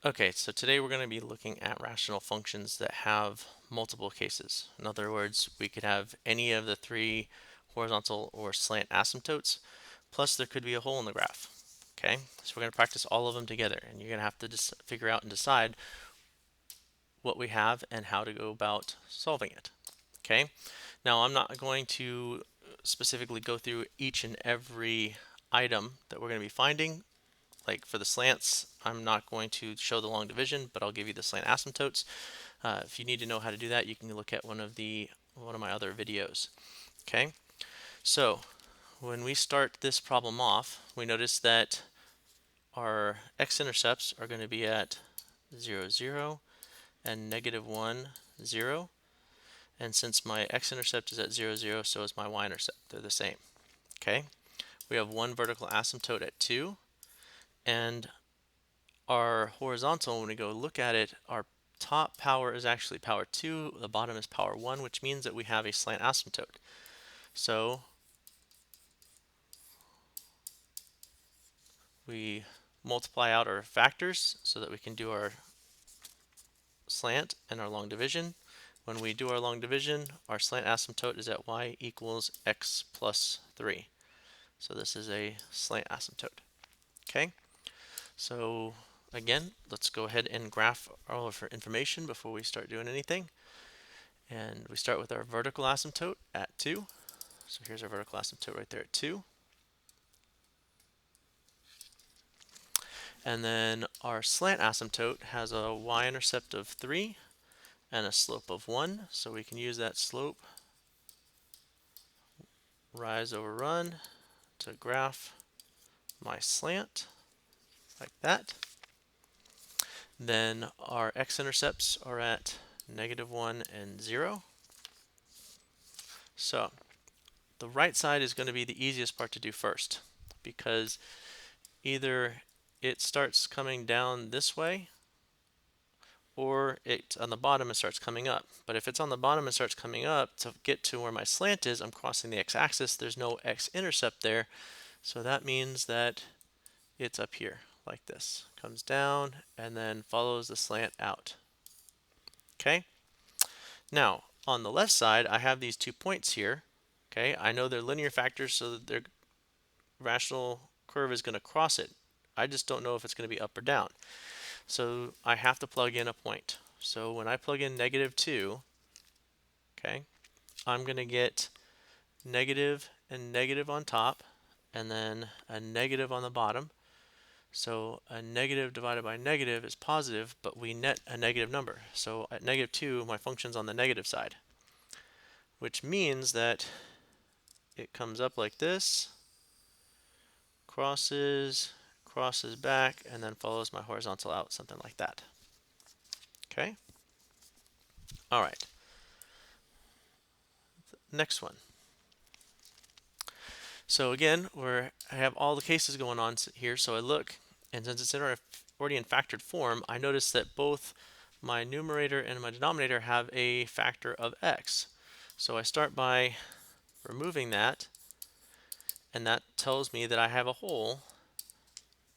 Okay, so today we're going to be looking at rational functions that have multiple cases. In other words, we could have any of the three horizontal or slant asymptotes, plus there could be a hole in the graph. Okay, so we're going to practice all of them together, and you're going to have to just figure out and decide what we have and how to go about solving it. Okay, now I'm not going to specifically go through each and every item that we're going to be finding. Like for the slants, I'm not going to show the long division, but I'll give you the slant asymptotes. If you need to know how to do that, you can look at one of my other videos. Okay, so when we start this problem off, we notice that our x-intercepts are going to be at 0, 0 and negative 1, 0. And since my x-intercept is at 0, 0, so is my y-intercept. They're the same. Okay, we have one vertical asymptote at 2, and our horizontal, when we go look at it, our top power is actually power 2, the bottom is power 1, which means that we have a slant asymptote. So we multiply out our factors so that we can do our slant and our long division. When we do our long division, our slant asymptote is at y equals x plus 3. So this is a slant asymptote. Okay, so again, let's go ahead and graph all of our information before we start doing anything. And we start with our vertical asymptote at 2. So here's our vertical asymptote right there at 2. And then our slant asymptote has a y-intercept of 3 and a slope of 1. So we can use that slope, rise over run, to graph my slant like that. Then our x-intercepts are at negative 1 and 0. So the right side is going to be the easiest part to do first, because either it starts coming down this way or it on the bottom it starts coming up. But if it's on the bottom and starts coming up, to get to where my slant is, I'm crossing the x-axis. There's no x-intercept there, so that means that it's up here like this. Comes down and then follows the slant out. Okay? Now, on the left side, I have these 2 points here. Okay, I know they're linear factors, so that their rational curve is going to cross it. I just don't know if it's going to be up or down. So I have to plug in a point. So when I plug in negative 2, okay, I'm going to get negative and negative on top, and then a negative on the bottom. So a negative divided by negative is positive, but we net a negative number. So at negative 2, my function's on the negative side, which means that it comes up like this, crosses, crosses back, and then follows my horizontal out, something like that. Okay? All right. Next one. So again, I have all the cases going on here, so I look, and since it's already in factored form, I notice that both my numerator and my denominator have a factor of x. So I start by removing that, and that tells me that I have a hole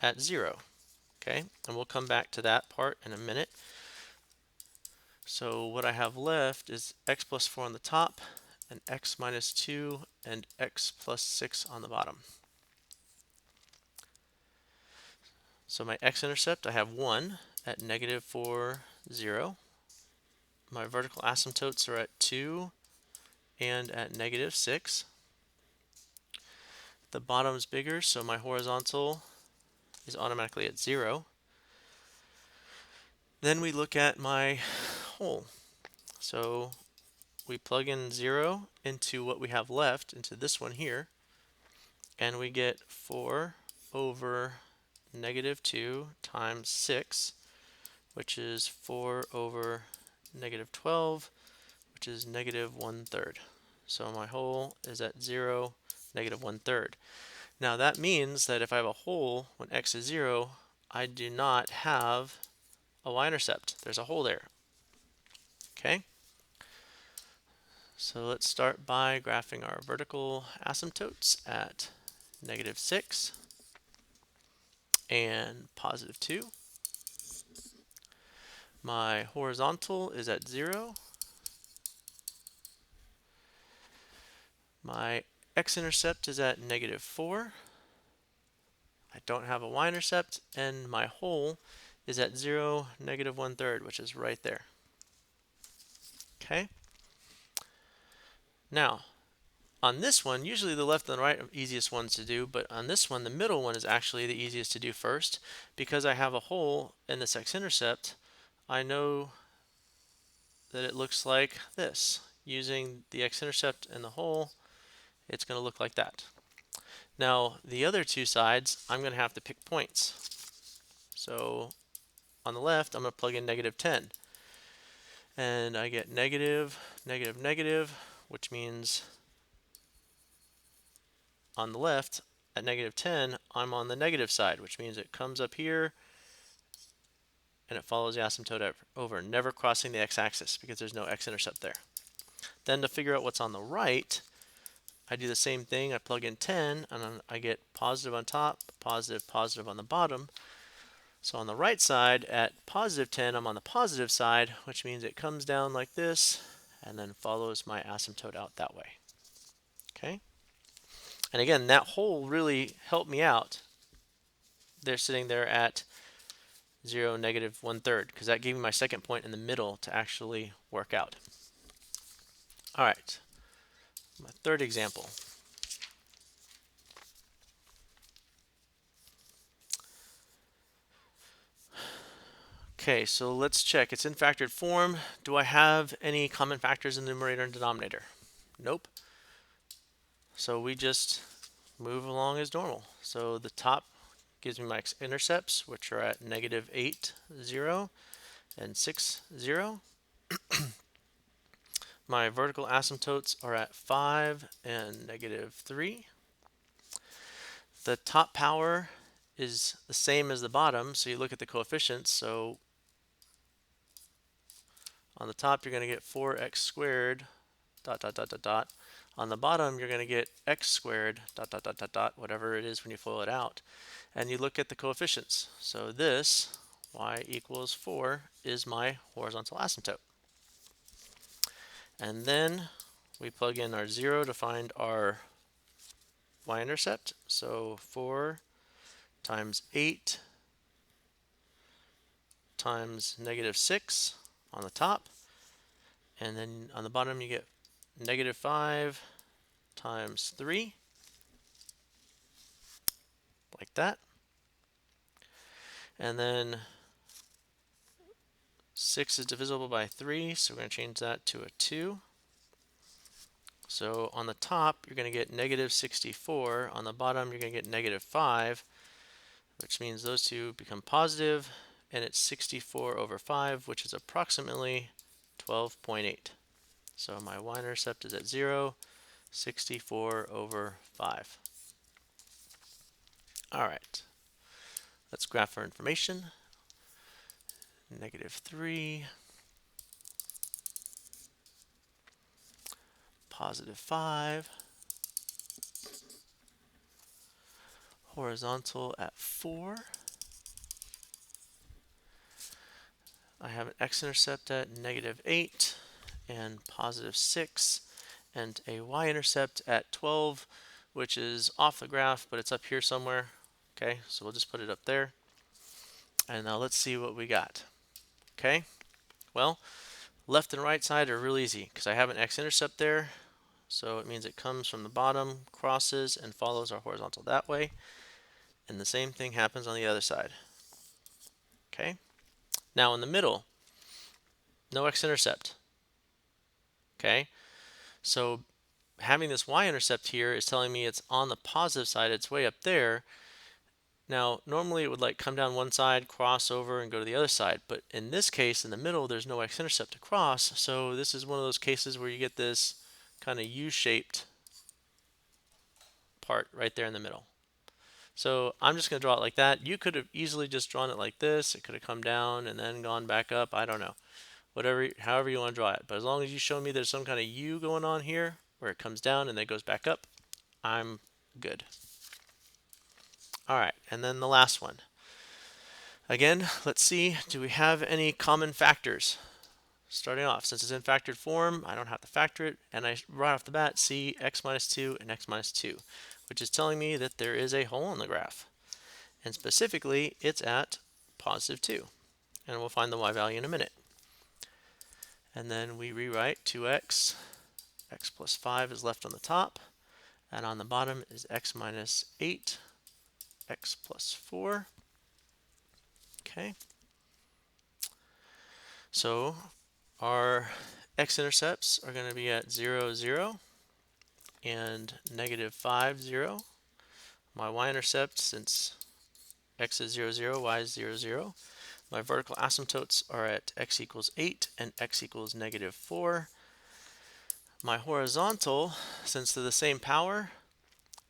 at 0. Okay, and we'll come back to that part in a minute. So what I have left is x plus 4 on the top, and x minus 2, and x plus 6 on the bottom. So my x-intercept, I have 1 at negative 4, 0. My vertical asymptotes are at 2 and at negative 6. The bottom's bigger, so my horizontal is automatically at 0. Then we look at my hole. So we plug in 0 into what we have left, into this one here, and we get 4 over negative 2 times 6, which is 4 over negative 12, which is negative 1/3. So my hole is at 0, negative 1/3. Now that means that if I have a hole when x is 0, I do not have a y-intercept. There's a hole there. Okay? So let's start by graphing our vertical asymptotes at negative 6 and positive 2. My horizontal is at 0. My x-intercept is at -4. I don't have a y-intercept, and my hole is at 0, -1/3, which is right there. Okay. Now, on this one, usually the left and the right are easiest ones to do, but on this one, the middle one is actually the easiest to do first. Because I have a hole in this x-intercept, I know that it looks like this. Using the x-intercept and the hole, it's going to look like that. Now, the other two sides, I'm going to have to pick points. So on the left, I'm going to plug in -10. And I get negative, negative, negative, which means on the left, at -10, I'm on the negative side, which means it comes up here and it follows the asymptote over, never crossing the x-axis because there's no x-intercept there. Then to figure out what's on the right, I do the same thing. I plug in 10 and I get positive on top, positive, positive on the bottom. So on the right side at +10, I'm on the positive side, which means it comes down like this and then follows my asymptote out that way. Okay? And again, that hole really helped me out. They're sitting there at 0, -1/3, because that gave me my second point in the middle to actually work out. All right, my third example. Okay, so let's check. It's in factored form. Do I have any common factors in the numerator and denominator? Nope. So we just move along as normal. So the top gives me my x-intercepts, which are at -8, 0, and 6, 0. My vertical asymptotes are at 5 and -3. The top power is the same as the bottom, so you look at the coefficients. So on the top, you're going to get 4x squared, dot, dot, dot, dot, dot. On the bottom, you're going to get x squared, dot, dot, dot, dot, dot, whatever it is when you FOIL it out. And you look at the coefficients. So this, y equals 4, is my horizontal asymptote. And then we plug in our 0 to find our y-intercept. So 4 times 8 times -6 on the top. And then on the bottom, you get -5 times 3, like that. And then 6 is divisible by 3, so we're going to change that to a 2. So on the top, you're going to get -64. On the bottom, you're going to get -5, which means those two become positive, and it's 64 over 5, which is approximately 12.8. So my y-intercept is at 0, 64 over 5. All right, let's graph our information. -3, +5, horizontal at 4. I have an x-intercept at -8 and +6, and a y-intercept at 12, which is off the graph, but it's up here somewhere. Okay, so we'll just put it up there. And now let's see what we got. Okay, well, left and right side are real easy because I have an x-intercept there. So it means it comes from the bottom, crosses, and follows our horizontal that way. And the same thing happens on the other side. Okay, now in the middle, no x-intercept. Okay, so having this y-intercept here is telling me it's on the positive side, it's way up there. Now, normally it would like come down one side, cross over, and go to the other side. But in this case, in the middle, there's no x-intercept to cross. So this is one of those cases where you get this kind of U-shaped part right there in the middle. So I'm just going to draw it like that. You could have easily just drawn it like this. It could have come down and then gone back up. I don't know. Whatever, however you want to draw it. But as long as you show me there's some kind of U going on here where it comes down and then goes back up, I'm good. All right, and then the last one. Again, let's see, do we have any common factors? Starting off, since it's in factored form, I don't have to factor it, and I right off the bat see x minus 2 and x minus 2, which is telling me that there is a hole in the graph. And specifically, it's at positive 2. And we'll find the y value in a minute. And then we rewrite 2x, x plus 5 is left on the top, and on the bottom is x minus 8, x plus 4. Okay. So our x-intercepts are going to be at 0, 0, and negative 5, 0. My y-intercept, since x is 0, 0, y is 0, 0. My vertical asymptotes are at x equals 8 and x equals negative 4. My horizontal, since they're the same power,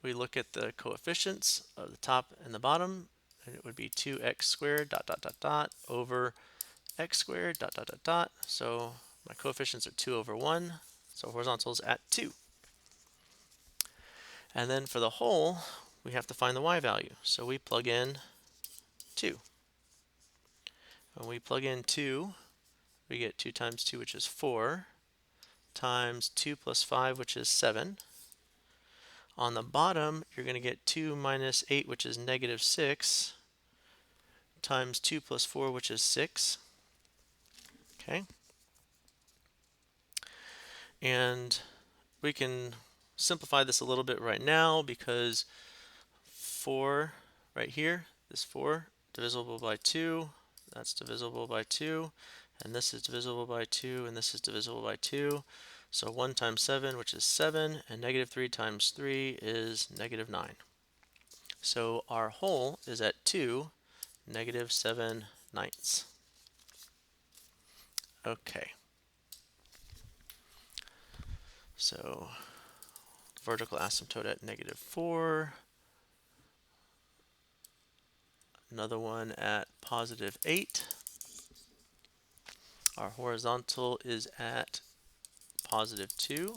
we look at the coefficients of the top and the bottom, and it would be 2x squared dot dot dot dot over x squared dot dot dot dot. So my coefficients are 2 over 1, so horizontal is at 2. And then for the hole, we have to find the y value. So we plug in 2. When we plug in 2, we get 2 times 2, which is 4, times 2 plus 5, which is 7. On the bottom, you're going to get 2 minus 8, which is negative 6, times 2 plus 4, which is 6. Okay. And we can simplify this a little bit right now, because 4 right here, this 4 divisible by 2, that's divisible by 2, and this is divisible by 2, and this is divisible by 2. So 1 times 7, which is 7, and negative 3 times 3 is negative 9. So our hole is at 2, negative 7 ninths. Okay. So vertical asymptote at negative 4. Another one at positive 8. Our horizontal is at positive 2.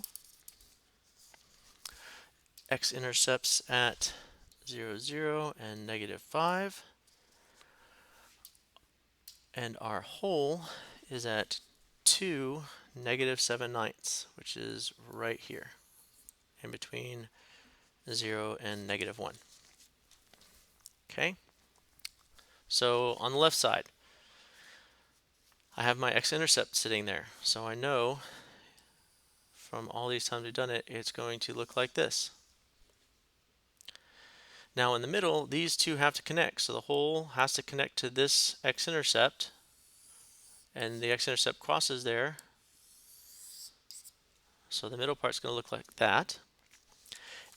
X-intercepts at 0, 0 and negative 5. And our hole is at 2, negative 7 ninths, which is right here, in between 0 and negative 1. Okay? So on the left side, I have my x-intercept sitting there. So I know from all these times we've done it, it's going to look like this. Now in the middle, these two have to connect. So the hole has to connect to this x-intercept, and the x-intercept crosses there. So the middle part's going to look like that.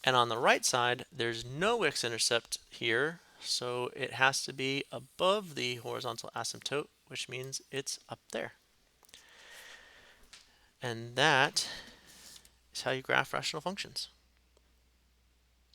And on the right side, there's no x-intercept here, so it has to be above the horizontal asymptote, which means it's up there. And that is how you graph rational functions.